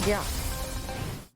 Yeah.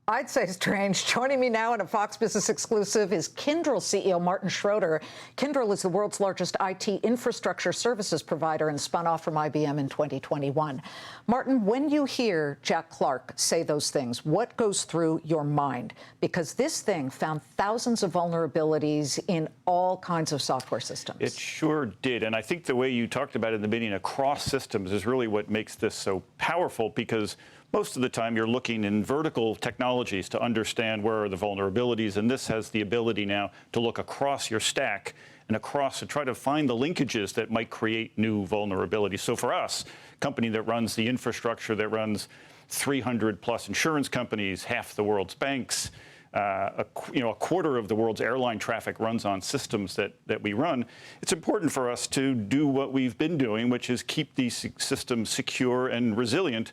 I'd say strange. Joining me now in a Fox Business exclusive is Kyndryl CEO Martin Schroter. Kyndryl is the world's largest IT infrastructure services provider and spun off from IBM in 2021. Martin, when you hear Jack Clark say those things, what goes through your mind? Because this thing found thousands of vulnerabilities in all kinds of software systems. It sure did. And I think the way you talked about it in the beginning, across systems, is really what makes this so powerful, because most of the time you're looking in vertical technologies to understand where are the vulnerabilities, and this has the ability now to look across your stack and across and try to find the linkages that might create new vulnerabilities. So for us, a company that runs the infrastructure, that runs 300 plus insurance companies, half the world's banks, a quarter of the world's airline traffic runs on systems that we run. It's important for us to do what we've been doing, which is keep these systems secure and resilient.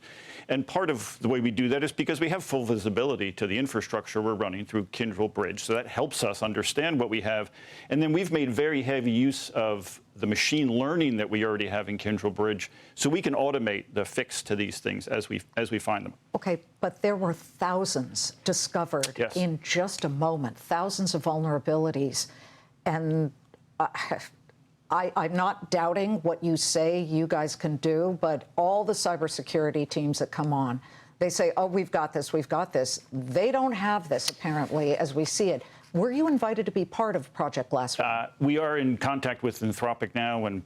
And part of the way we do that is because we have full visibility to the infrastructure we're running through Kyndryl Bridge. So that helps us understand what we have. And then we've made very heavy use of the machine learning that we already have in Kyndryl Bridge, so we can automate the fix to these things as we find them. Okay, but there were thousands discovered in just a moment, thousands of vulnerabilities. And I'm not doubting what you say you guys can do, but all the cybersecurity teams that come on, they say, oh, we've got this, we've got this. They don't have this, apparently, as we see it. Were you invited to be part of Project Glasswing? We are in contact with Anthropic now, and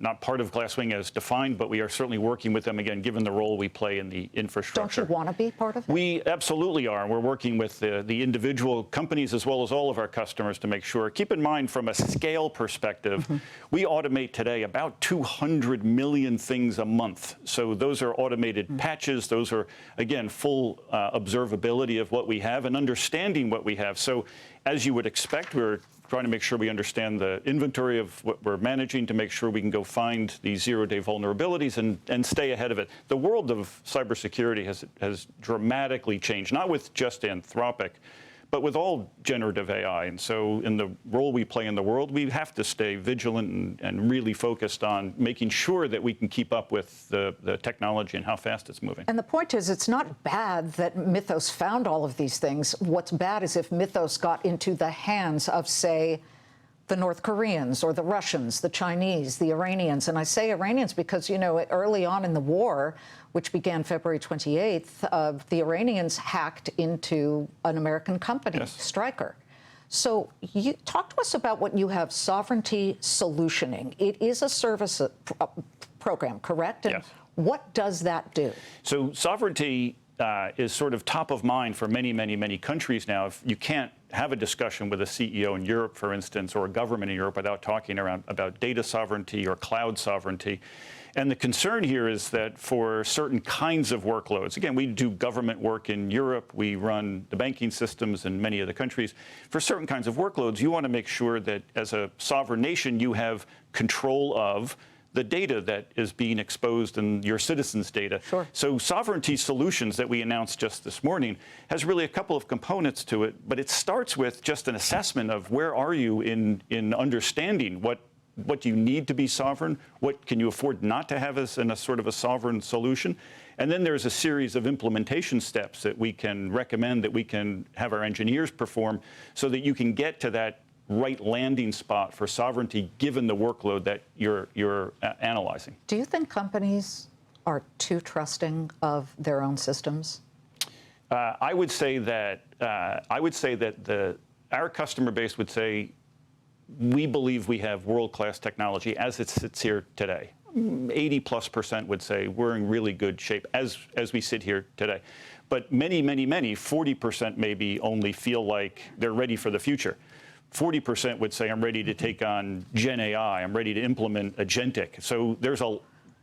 not part of Glasswing as defined, but we are certainly working with them, again, given the role we play in the infrastructure. Don't you want to be part of it? We absolutely are. We're working with the individual companies as well as all of our customers to make sure. Keep in mind, from a scale perspective, we automate today about 200 million things a month. So those are automated patches. Those are, again, full observability of what we have and understanding what we have. So as you would expect, we're trying to make sure we understand the inventory of what we're managing to make sure we can go find these zero-day vulnerabilities and stay ahead of it. The world of cybersecurity has dramatically changed, not with just Anthropic, but with all generative AI. And so in the role we play in the world, we have to stay vigilant and really focused on making sure that we can keep up with the technology and how fast it's moving. And the point is, it's not bad that Mythos found all of these things. What's bad is if Mythos got into the hands of, say, the North Koreans or the Russians, the Chinese, the Iranians. And I say Iranians because, you know, early on in the war, which began February 28th, the Iranians hacked into an American company, Stryker. So you talk to us about what you have, sovereignty solutioning. It is a service program, correct? And what does that do? So sovereignty is sort of top of mind for many, many, many countries now. If you can't have a discussion with a CEO in Europe, for instance, or a government in Europe without talking about data sovereignty or cloud sovereignty. And the concern here is that for certain kinds of workloads, again, we do government work in Europe, we run the banking systems in many of the countries. For certain kinds of workloads, you want to make sure that as a sovereign nation, you have control of the data that is being exposed and your citizens' data. So sovereignty solutions that we announced just this morning has really a couple of components to it, but it starts with just an assessment of where are you in understanding what do you need to be sovereign, what can you afford not to have as in a sort of a sovereign solution. And then there's a series of implementation steps that we can recommend, that we can have our engineers perform, so that you can get to that right landing spot for sovereignty given the workload that you're analyzing. Do you think companies are too trusting of their own systems? I would say that our customer base would say we believe we have world-class technology as it sits here today. 80+% would say we're in really good shape as we sit here today. But many, 40% maybe only feel like they're ready for the future. 40% would say, I'm ready to take on Gen AI, I'm ready to implement agentic. So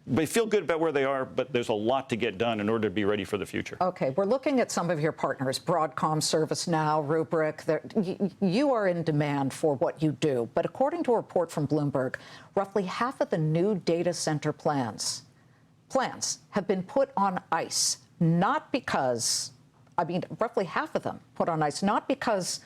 they feel good about where they are, but there's a lot to get done in order to be ready for the future. Okay, we're looking at some of your partners, Broadcom, ServiceNow, Rubrik. You are in demand for what you do, but according to a report from Bloomberg, roughly half of the new data center plans have been put on ice, not because, roughly half of them put on ice, not because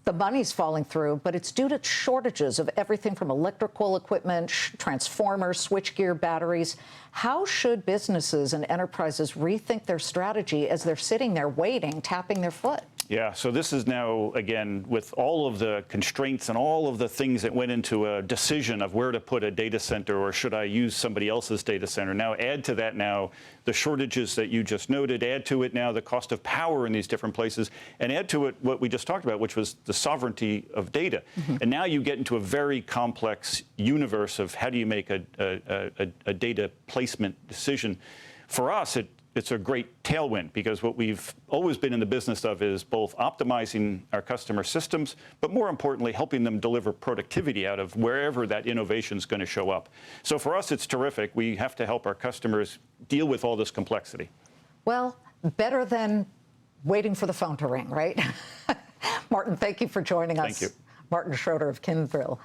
the money's falling through, but it's due to shortages of everything from electrical equipment, transformers, switchgear, batteries. How should businesses and enterprises rethink their strategy as they're sitting there waiting, tapping their foot? Yeah, so this is now, again, with all of the constraints and all of the things that went into a decision of where to put a data center or should I use somebody else's data center. Now add to that now the shortages that you just noted, add to it now the cost of power in these different places, and add to it what we just talked about, which was the sovereignty of data. And now you get into a very complex universe of how do you make a data placement decision. For us, it's a great tailwind because what we've always been in the business of is both optimizing our customer systems, but more importantly, helping them deliver productivity out of wherever that innovation is going to show up. So for us, it's terrific. We have to help our customers deal with all this complexity. Well, better than waiting for the phone to ring, right? Martin, thank you for joining us. Thank you. Martin Schroter of Kyndryl.